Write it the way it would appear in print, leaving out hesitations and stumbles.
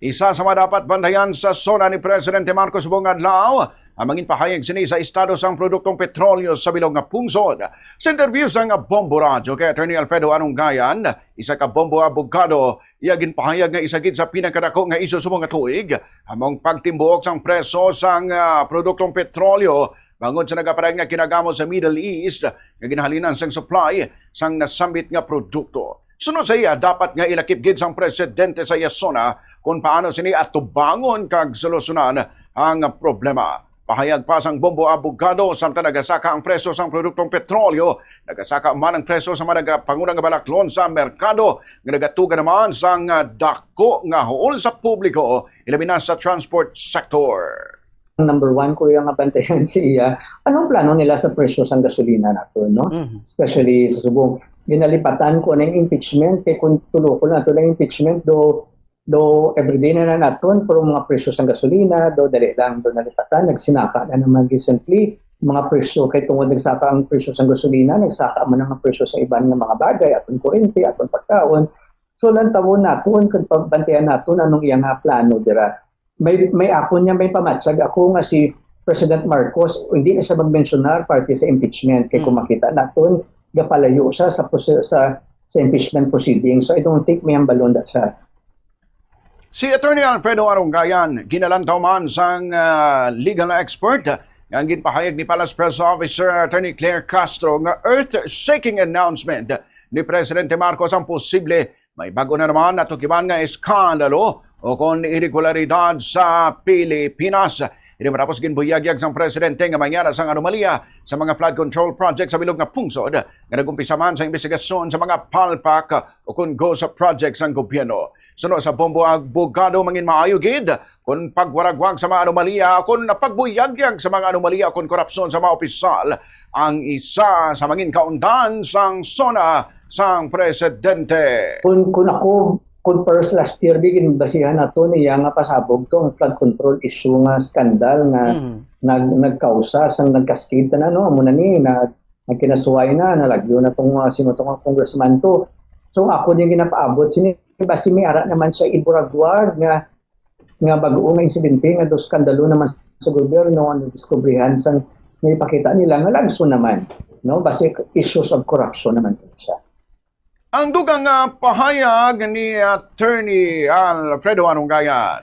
Isa sa mga dapat bantayan sa SONA ni Presidente Marcos buong adlaw ang mangin pahayag sini sa estado sang produktong petrolyo sa bilog nga pungsod. Sa interview sa nga Bombo Radio kay Attorney Alfredo Anunggayan, isa ka bombo abogado, iya ginpahayag nga isagid sa pinakadako nga isyu sa mga tuig, among pagtimbuok sang preso sang produktong petrolyo bangod sa nagaparang nga kinagamo sa Middle East nga ginahalinan sang supply sang nasambit nga produkto. Sunod sa iya, dapat nga ilakip gid sang presidente sa SONA kung paano sini atubangon kag solusyonan ang problema. Pahayag pa sang Bombo abogado samtang nagasaka ang preso sang produktong petrolyo, nagasaka man ang preso sa mga pangunang balaklon sa merkado, nga nagatuga naman sang dako nga huol sa publiko, ilabi na sa transport sector. Number one ko yung abantayan siya, anong plano nila sa presyo ng gasolina nato, no? Especially sa subong. Ginalipatan ko ng impeachment, kaya kung tulo ko na ito ng impeachment, do everyday na naton, pero mga presyo ng gasolina, do dali lang, do nalipatan, nagsinaka na naman recently, mga presyo, kaya tungod nagsaka ang presyo ng gasolina, nagsaka man ang presyo sa iban ng mga bagay, atong kurente, atong pagkaon. So lang tawon naton, kung pagbantayan naton, anong iyang plano, dira. May ako niya, may pamatsag ako nga si President Marcos, hindi na siya mag-mentionar party sa impeachment, kaya kung makita naton, gapalayo siya sa impeachment proceeding. So I don't think may ambalon that siya. Si Attorney Alfredo Anunggayan, ginalantaw man sang legal expert, ang ginpahayag ni Palace Press Officer Attorney Claire Castro nga earth-shaking announcement ni Presidente Marcos ang posible may bago na naman natukiban nga eskandalo o kung irregularidad sa Pilipinas. Hindi matapos ginbuyagyag sang presidente nga mangyara sang anomalya sa mga flood control project sa bilog nga pungsod nga nagumpisa man sa investigasyon sa mga palpak o kung GOSA projects ng gobyerno. Sunod sa Bombo abogado mangin maayo gid kung pagwaragwag sa mga anomalya kung napagbuyagyag sa mga anomalya kung korupsyon sa mga opisyal ang isa sa mangin kaundan sang SONA sang presidente. Kung first last year, bigin basihan na ito niya nga pasabog to ang flood control issue nga skandal na nagkausa sang nagkaskid na no muna ni na nagkinasuway na nalagyo na tong sinutong congressman to. So ako din ginapaabot sini basi may ara naman sa Iburagwar nga bago nga insidente nga do skandalo naman sa gobyerno ang diskubrihan sang may pakita nila nga lagso naman no basi issues of corruption naman siya. Ang dugang pahayag ni Attorney Alfredo Anunggayan.